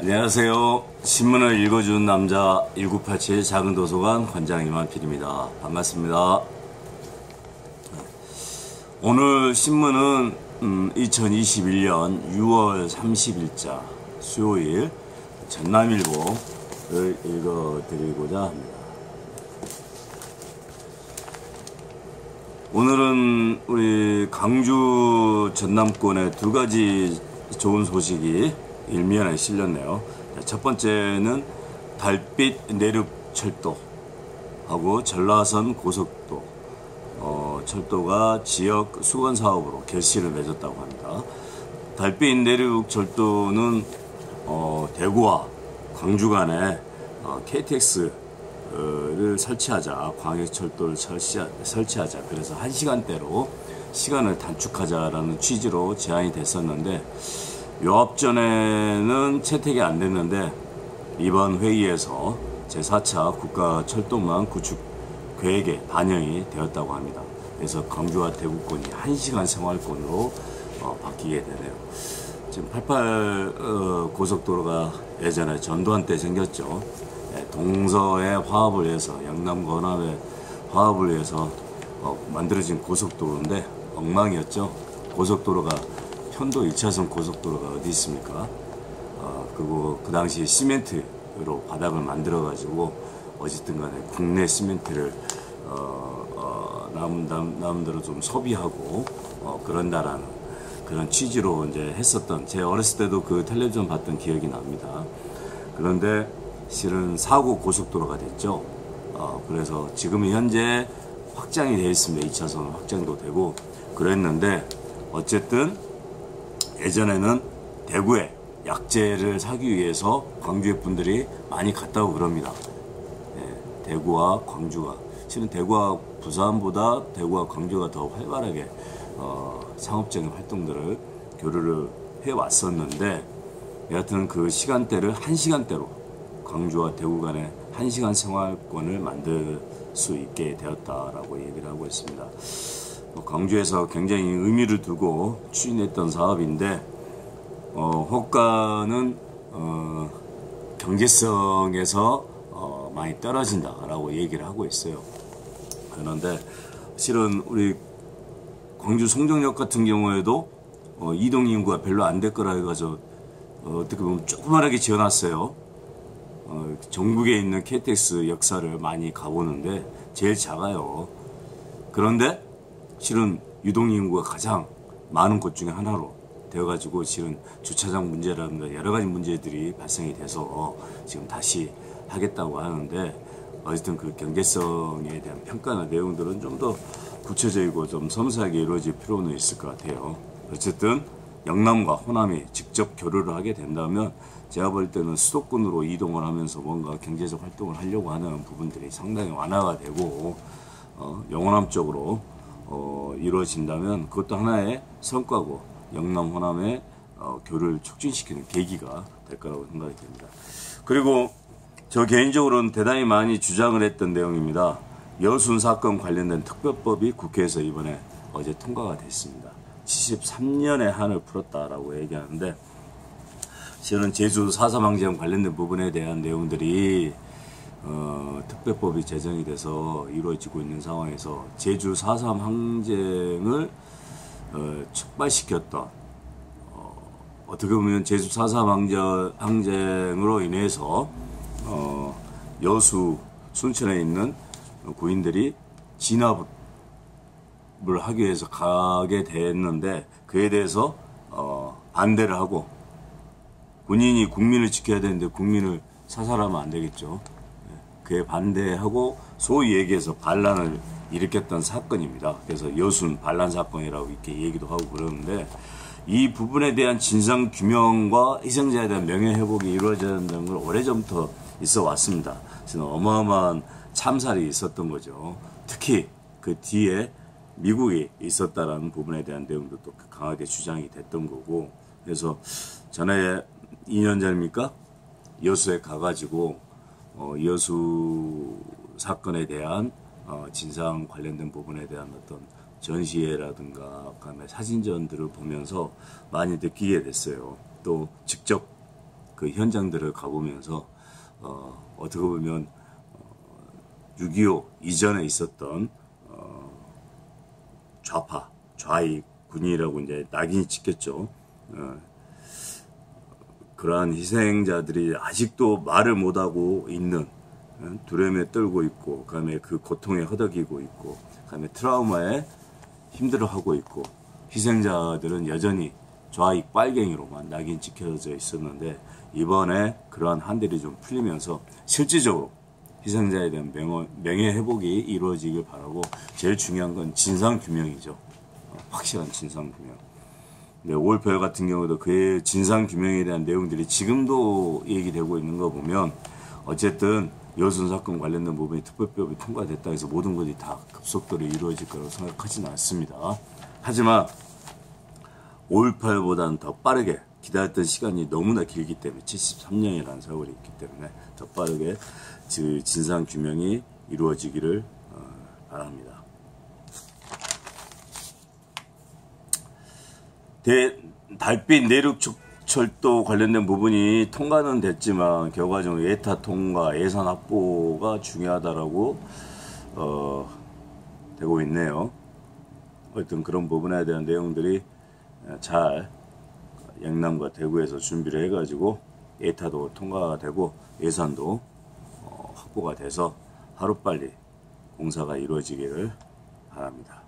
안녕하세요. 신문을 읽어주는 남자 1987 작은도서관 관장 이만필입니다. 반갑습니다. 오늘 신문은 2021년 6월 30일자 수요일 전남일보를 읽어드리고자 합니다. 오늘은 우리 강주 전남권의 두 가지 좋은 소식이 일면에 실렸네요. 첫 번째는 달빛 내륙철도하고 전라선 고속도 철도가 지역 수건 사업으로 결실을 맺었다고 합니다. 달빛 내륙철도는 대구와 광주 간에 KTX를 설치하자, 광역철도를 설치하자, 그래서 1시간대로 시간을 단축하자라는 취지로 제안이 됐었는데 요 앞전에는 채택이 안 됐는데 이번 회의에서 제4차 국가철도망 구축 계획에 반영이 되었다고 합니다. 그래서 광주와 대구권이 1시간 생활권으로 바뀌게 되네요. 지금 88 고속도로가 예전에 전두환 때 생겼죠. 동서의 화합을 위해서, 영남과 호남의 화합을 위해서 만들어진 고속도로인데 엉망이었죠. 고속도로가 편도 1차선 고속도로가 어디 있습니까? 그리고 그 당시에 시멘트로 바닥을 만들어 가지고 어쨌든 간에 국내 시멘트를 남들은 좀 소비하고 그런다라는 그런 취지로 이제 했었던, 제 어렸을 때도 그 텔레비전 봤던 기억이 납니다. 그런데 실은 사고 고속도로가 됐죠. 그래서 지금 현재 확장이 되어 있습니다. 2차선 확장도 되고 그랬는데 어쨌든 예전에는 대구에 약재를 사기 위해서 광주의 분들이 많이 갔다고 그럽니다. 대구와 광주가, 실은 대구와 부산보다 대구와 광주가 더 활발하게 상업적인 활동들을 교류를 해왔었는데 여하튼 그 시간대를 1시간대로 광주와 대구 간의 1시간 생활권을 만들 수 있게 되었다라고 얘기를 하고 있습니다. 광주에서 굉장히 의미를 두고 추진했던 사업인데 호가는 경제성에서 많이 떨어진다라고 얘기를 하고 있어요. 그런데 실은 우리 광주 송정역 같은 경우에도 이동 인구가 별로 안 될 거라 해가지고 어떻게 보면 조그만하게 지어놨어요. 전국에 있는 KTX 역사를 많이 가보는데 제일 작아요. 그런데 실은 유동인구가 가장 많은 곳 중에 하나로 되어가지고 실은 주차장 문제라든가 여러 가지 문제들이 발생이 돼서 지금 다시 하겠다고 하는데 어쨌든 그 경제성에 대한 평가나 내용들은 좀 더 구체적이고 좀 섬세하게 이루어질 필요는 있을 것 같아요. 어쨌든 영남과 호남이 직접 교류를 하게 된다면 제가 볼 때는 수도권으로 이동을 하면서 뭔가 경제적 활동을 하려고 하는 부분들이 상당히 완화가 되고 영호남 쪽으로 이루어진다면 그것도 하나의 성과고 영남 호남의 교류를 촉진시키는 계기가 될 거라고 생각이 됩니다. 그리고 저 개인적으로는 대단히 많이 주장을 했던 내용입니다. 여순 사건 관련된 특별법이 국회에서 이번에 어제 통과가 됐습니다. 73년의 한을 풀었다라고 얘기하는데 실은 제주 4.3 항쟁 관련된 부분에 대한 내용들이 특별법이 제정이 돼서 이루어지고 있는 상황에서 제주 4.3 항쟁을 촉발시켰던 어떻게 보면 제주 4.3 항쟁으로 인해서 여수 순천에 있는 구인들이 진압을 하기 위해서 가게 됐는데 그에 대해서 반대를 하고 군인이 국민을 지켜야 되는데 국민을 사살하면 안 되겠죠. 그에 반대하고 소위 얘기해서 반란을 일으켰던 사건입니다. 그래서 여순 반란 사건이라고 이렇게 얘기도 하고 그러는데 이 부분에 대한 진상 규명과 희생자에 대한 명예 회복이 이루어져야 된다는 걸 오래전부터 있어 왔습니다. 저는 어마어마한 참살이 있었던 거죠. 특히 그 뒤에 미국이 있었다라는 부분에 대한 내용도 또 강하게 주장이 됐던 거고, 그래서 전에 2년 전입니까? 여수에 가가지고 여수 사건에 대한 진상 관련된 부분에 대한 어떤 전시회라든가 그다음에 사진전들을 보면서 많이 느끼게 됐어요. 또 직접 그 현장들을 가보면서 어떻게 보면 6.25 이전에 있었던 좌파, 좌익, 군인이라고 이제 낙인이 찍혔죠. 그러한 희생자들이 아직도 말을 못하고 있는, 두려움에 떨고 있고, 그 다음에 그 고통에 허덕이고 있고, 그 다음에 트라우마에 힘들어하고 있고, 희생자들은 여전히 좌익 빨갱이로만 낙인 찍혀져 있었는데, 이번에 그러한 한들이 좀 풀리면서 실질적으로 희생자에 대한 명예회복이 이루어지길 바라고, 제일 중요한 건 진상규명이죠. 확실한 진상규명. 네, 5.18 같은 경우도 그의 진상규명에 대한 내용들이 지금도 얘기되고 있는 거 보면, 어쨌든 여순 사건 관련된 부분이 특별법이 통과됐다 해서 모든 것이 다 급속도로 이루어질 거라고 생각하지는 않습니다. 하지만 5.18보다는 더 빠르게 기다렸던 시간이 너무나 길기 때문에 73년이라는 세월이 있기 때문에 더 빠르게 진상규명이 이루어지기를 바랍니다. 달빛 내륙철도 관련된 부분이 통과는 됐지만 결과적으로 예타 통과, 예산 확보가 중요하다라고 되고 있네요. 어떤 그런 부분에 대한 내용들이 잘 영남과 대구에서 준비를 해가지고 예타도 통과가 되고 예산도 확보가 돼서 하루빨리 공사가 이루어지기를 바랍니다.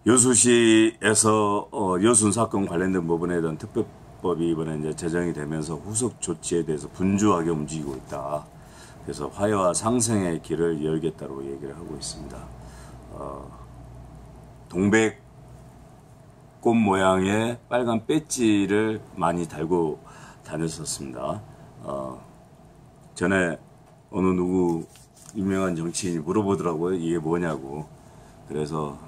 여수시에서 여순 사건 관련된 부분에 대한 특별법이 이번에 이제 제정이 되면서 후속 조치에 대해서 분주하게 움직이고 있다. 그래서 화해와 상생의 길을 열겠다고 얘기를 하고 있습니다. 동백꽃 모양의 빨간 배지를 많이 달고 다녔었습니다. 전에 어느 누구 유명한 정치인이 물어보더라고요. 이게 뭐냐고. 그래서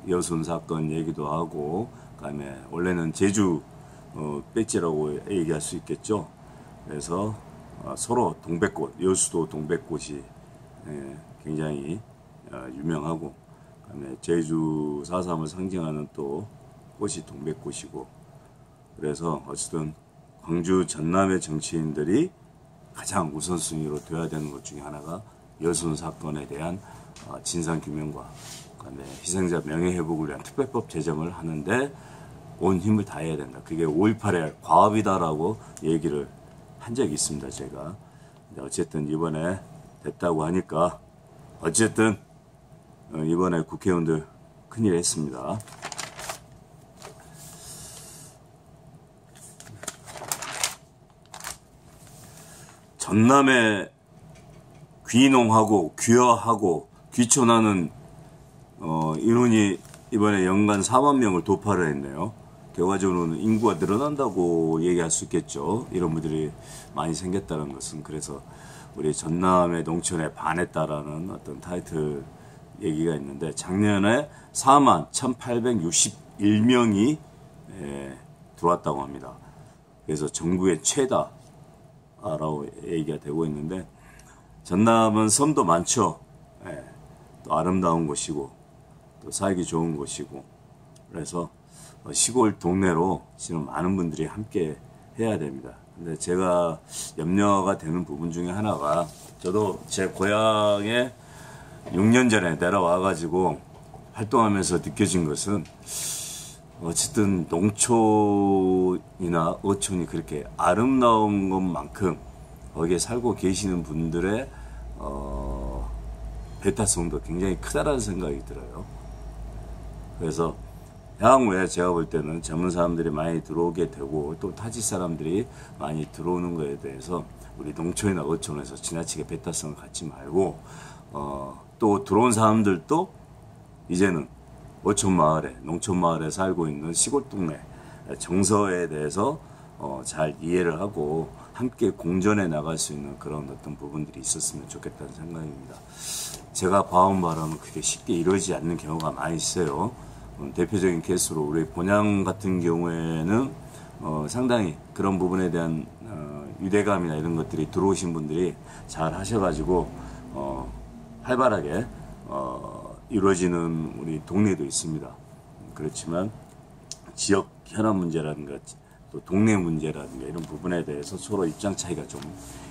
여순 사건 얘기도 하고, 그다음에 원래는 제주 배지라고 얘기할 수 있겠죠. 그래서 서로 동백꽃, 여수도 동백꽃이 굉장히 유명하고, 그다음에 제주 4.3을 상징하는 또 꽃이 동백꽃이고, 그래서 어쨌든 광주 전남의 정치인들이 가장 우선순위로 돼야 되는 것 중에 하나가 여순 사건에 대한 진상규명과 그다음에 희생자 명예회복을 위한 특별법 제정을 하는데 온 힘을 다해야 된다. 그게 5.18의 과업이다라고 얘기를 한 적이 있습니다, 제가. 근데 어쨌든 이번에 됐다고 하니까 어쨌든 이번에 국회의원들 큰일 했습니다. 전남에 귀농하고 귀화하고 귀촌하는 인원이 이번에 연간 4만 명을 돌파를 했네요. 결과적으로는 인구가 늘어난다고 얘기할 수 있겠죠. 이런 분들이 많이 생겼다는 것은. 그래서 우리 전남의 농촌에 반했다라는 어떤 타이틀 얘기가 있는데, 작년에 4만 1861명이 들어왔다고 합니다. 그래서 전국의 최다라고 얘기가 되고 있는데, 전남은 섬도 많죠. 또 아름다운 곳이고 또 살기 좋은 곳이고, 그래서 시골 동네로 지금 많은 분들이 함께 해야 됩니다. 근데 제가 염려가 되는 부분 중에 하나가, 저도 제 고향에 6년 전에 내려와가지고 활동하면서 느껴진 것은, 어쨌든 농촌이나 어촌이 그렇게 아름다운 것만큼 거기에 살고 계시는 분들의 배타성도 굉장히 크다라는 생각이 들어요. 그래서 향후에 제가 볼 때는 젊은 사람들이 많이 들어오게 되고 또 타지 사람들이 많이 들어오는 거에 대해서 우리 농촌이나 어촌에서 지나치게 배타성을 갖지 말고, 또 들어온 사람들도 이제는 어촌 마을에, 농촌 마을에 살고 있는 시골 동네 정서에 대해서 잘 이해를 하고 함께 공존해 나갈 수 있는 그런 어떤 부분들이 있었으면 좋겠다는 생각입니다. 제가 봐온 바람은 그게 쉽게 이루어지지 않는 경우가 많이 있어요. 대표적인 케이스로 우리 본양 같은 경우에는 상당히 그런 부분에 대한 유대감이나 이런 것들이 들어오신 분들이 잘 하셔가지고 활발하게 이루어지는 우리 동네도 있습니다. 그렇지만 지역 현안 문제라든가 또 또 동네 문제라든가 이런 부분에 대해서 서로 입장 차이가 좀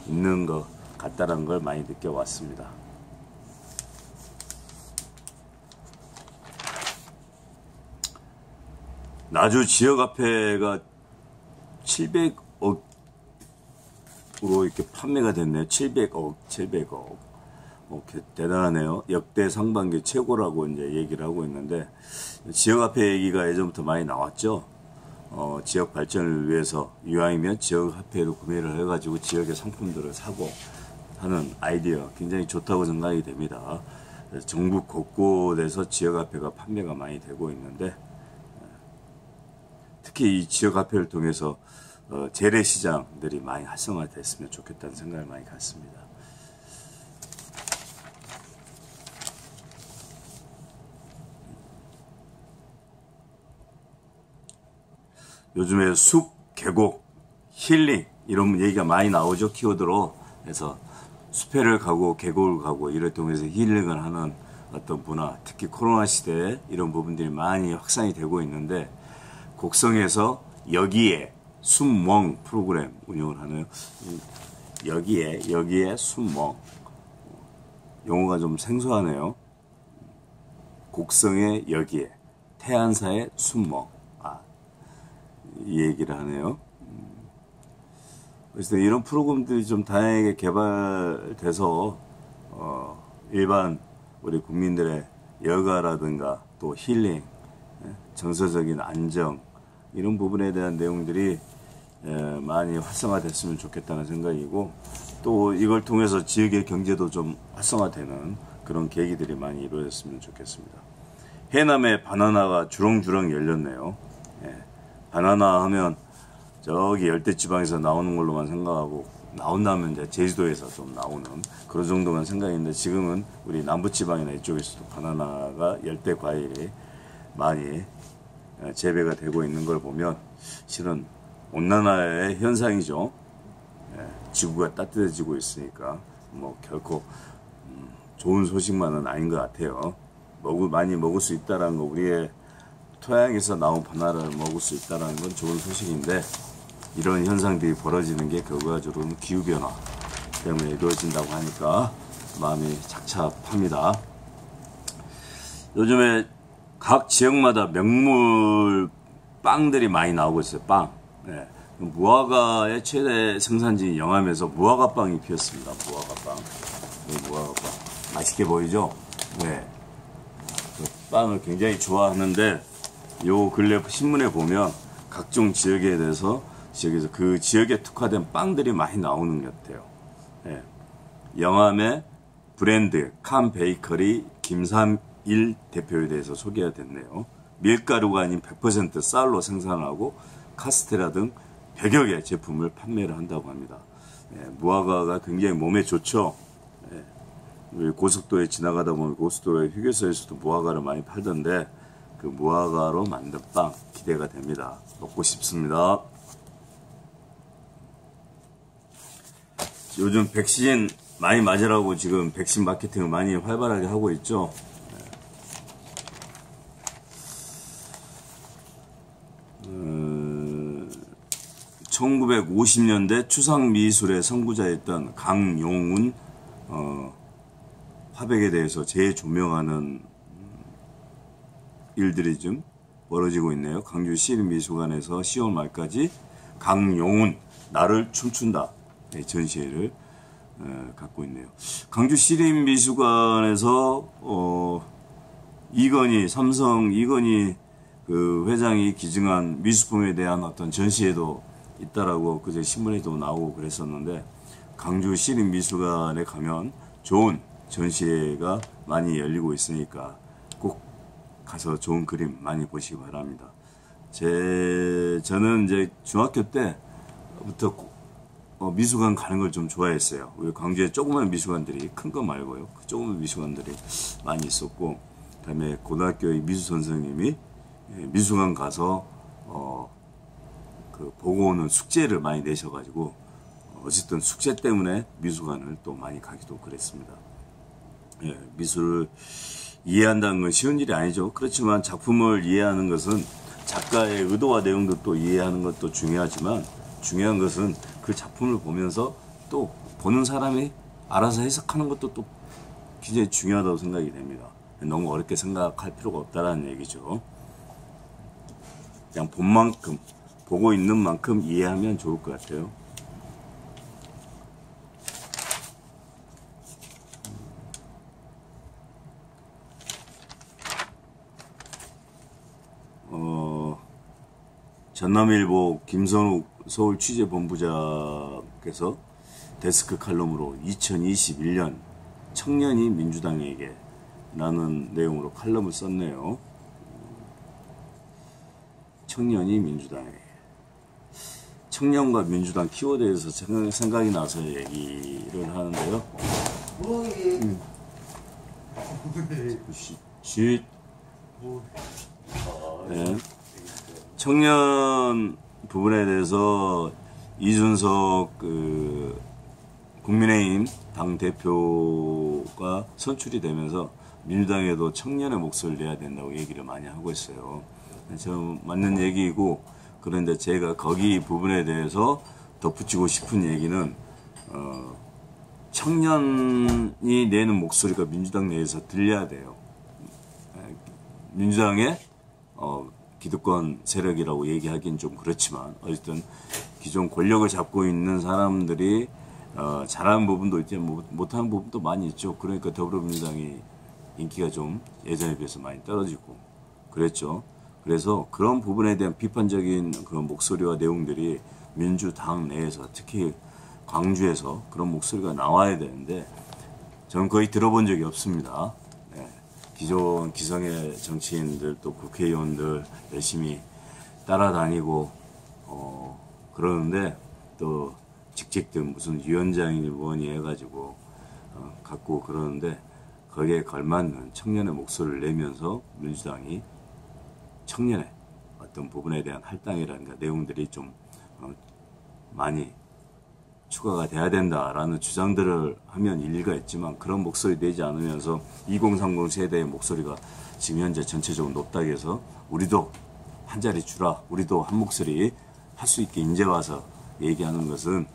있는 것 같다는 걸 많이 느껴왔습니다. 나주 지역화폐가 700억으로 이렇게 판매가 됐네요. 700억. 대단하네요. 역대 상반기 최고라고 이제 얘기를 하고 있는데, 지역화폐 얘기가 예전부터 많이 나왔죠. 지역 발전을 위해서 이왕이면 지역화폐로 구매를 해가지고 지역의 상품들을 사고 하는 아이디어 굉장히 좋다고 생각이 됩니다. 전국 곳곳에서 지역화폐가 판매가 많이 되고 있는데, 특히 이 지역화폐를 통해서 재래시장들이 많이 활성화됐으면 좋겠다는 생각을 많이 갖습니다. 요즘에 숲, 계곡, 힐링 이런 얘기가 많이 나오죠. 키워드로. 그래서 숲에를 가고 계곡을 가고 이를 통해서 힐링을 하는 어떤 문화, 특히 코로나 시대에 이런 부분들이 많이 확산이 되고 있는데, 곡성에서 여기에 숲멍 프로그램 운영을 하네요. 여기에 숲멍. 용어가 좀 생소하네요. 곡성의 여기에, 태안사의 숲멍. 이 얘기를 하네요. 그래서 이런 프로그램들이 좀 다양하게 개발돼서 일반 우리 국민들의 여가라든가 또 힐링, 정서적인 안정 이런 부분에 대한 내용들이 많이 활성화됐으면 좋겠다는 생각이고, 또 이걸 통해서 지역의 경제도 좀 활성화되는 그런 계기들이 많이 이루어졌으면 좋겠습니다. 해남에 바나나가 주렁주렁 열렸네요. 바나나 하면 저기 열대지방에서 나오는 걸로만 생각하고, 나온다면 이제 제주도에서 좀 나오는 그런 정도만 생각했는데, 지금은 우리 남부지방이나 이쪽에서도 바나나가 열대 과일이 많이 재배가 되고 있는 걸 보면 실은 온난화의 현상이죠. 지구가 따뜻해지고 있으니까 뭐 결코 좋은 소식만은 아닌 것 같아요. 많이 먹을 수 있다는 거, 우리의 토양에서 나온 바나나를 먹을 수 있다는 건 좋은 소식인데, 이런 현상들이 벌어지는 게 결과적으로는 기후변화 때문에 이루어진다고 하니까 마음이 착잡합니다. 요즘에 각 지역마다 명물 빵들이 많이 나오고 있어요. 빵. 무화과의 최대 생산지인 영암에서 무화과빵이 피었습니다. 무화과빵. 맛있게 보이죠? 네. 그 빵을 굉장히 좋아하는데, 요 근래 신문에 보면 각종 지역에 대해서 지역에서 그 지역에 특화된 빵들이 많이 나오는 것 같아요. 영암의 브랜드 칸 베이커리 김삼일 대표에 대해서 소개가 됐네요. 밀가루가 아닌 100% 쌀로 생산하고 카스테라 등 100여 개 제품을 판매를 한다고 합니다. 무화과가 굉장히 몸에 좋죠. 우리 고속도로에 지나가다 보면 고속도로의 휴게소에서도 무화과를 많이 팔던데, 그 무화과로 만든 빵 기대가 됩니다. 먹고 싶습니다. 요즘 백신 많이 맞으라고 지금 백신 마케팅을 많이 활발하게 하고 있죠. 1950년대 추상미술의 선구자였던 강용운 화백에 대해서 재조명하는 일들이 좀 벌어지고 있네요. 강주 시립미술관에서 10월 말까지 강용운 나를 춤춘다 전시회를 갖고 있네요. 강주 시립미술관에서 삼성 이건희 그 회장이 기증한 미술품에 대한 어떤 전시회도 있다라고 그제 신문에도 나오고 그랬었는데, 강주 시립미술관에 가면 좋은 전시회가 많이 열리고 있으니까 꼭 가서 좋은 그림 많이 보시기 바랍니다. 저는 이제 중학교 때부터 미술관 가는 걸 좀 좋아했어요. 우리 광주에 조그만 미술관들이, 큰 거 말고요, 그 조그만 미술관들이 많이 있었고, 그다음에 고등학교의 미술 선생님이 미술관 가서 그 보고 오는 숙제를 많이 내셔가지고, 어쨌든 숙제 때문에 미술관을 또 많이 가기도 그랬습니다. 미술을 이해한다는 건 쉬운 일이 아니죠. 그렇지만 작품을 이해하는 것은 작가의 의도와 내용도 또 이해하는 것도 중요하지만 중요한 것은 그 작품을 보면서 또 보는 사람이 알아서 해석하는 것도 또 굉장히 중요하다고 생각이 됩니다. 너무 어렵게 생각할 필요가 없다라는 얘기죠. 그냥 본 만큼, 보고 있는 만큼 이해하면 좋을 것 같아요. 전남일보 김선욱 서울 취재본부장께서 데스크 칼럼으로 2021년 청년이 민주당에게 라는 내용으로 칼럼을 썼네요. 청년이 민주당에게. 청년과 민주당 키워드에서 생각이 나서 얘기를 하는데요. 쉿. 네. 청년 부분에 대해서 이준석 국민의힘 당대표가 선출이 되면서 민주당에도 청년의 목소리를 내야 된다고 얘기를 많이 하고 있어요. 저 맞는 얘기이고, 그런데 제가 거기 부분에 대해서 덧붙이고 싶은 얘기는 청년이 내는 목소리가 민주당 내에서 들려야 돼요. 민주당의 기득권 세력이라고 얘기하기는 좀 그렇지만 어쨌든 기존 권력을 잡고 있는 사람들이 잘하는 부분도 있지 못하는 부분도 많이 있죠. 그러니까 더불어민주당이 인기가 좀 예전에 비해서 많이 떨어지고 그랬죠. 그래서 그런 부분에 대한 비판적인 그런 목소리와 내용들이 민주당 내에서 특히 광주에서 그런 목소리가 나와야 되는데 저는 거의 들어본 적이 없습니다. 네. 기존 기성의 정치인들 또 국회의원들 열심히 따라다니고 그러는데 또 직책들 무슨 위원장이니 뭐니 해가지고 갖고 그러는데 거기에 걸맞는 청년의 목소리를 내면서 민주당이 청년의 어떤 부분에 대한 할당이라든가 내용들이 좀 많이 추가가 돼야 된다라는 주장들을 하면 일리가 있지만 그런 목소리 내지 않으면서 2030 세대의 목소리가 지금 현재 전체적으로 높다고 해서 우리도 한 자리 주라, 우리도 한 목소리 할 수 있게 이제 와서 얘기하는 것은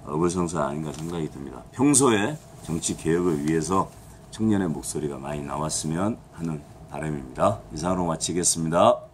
어불성설 아닌가 생각이 듭니다. 평소에 정치 개혁을 위해서 청년의 목소리가 많이 나왔으면 하는 바람입니다. 이상으로 마치겠습니다.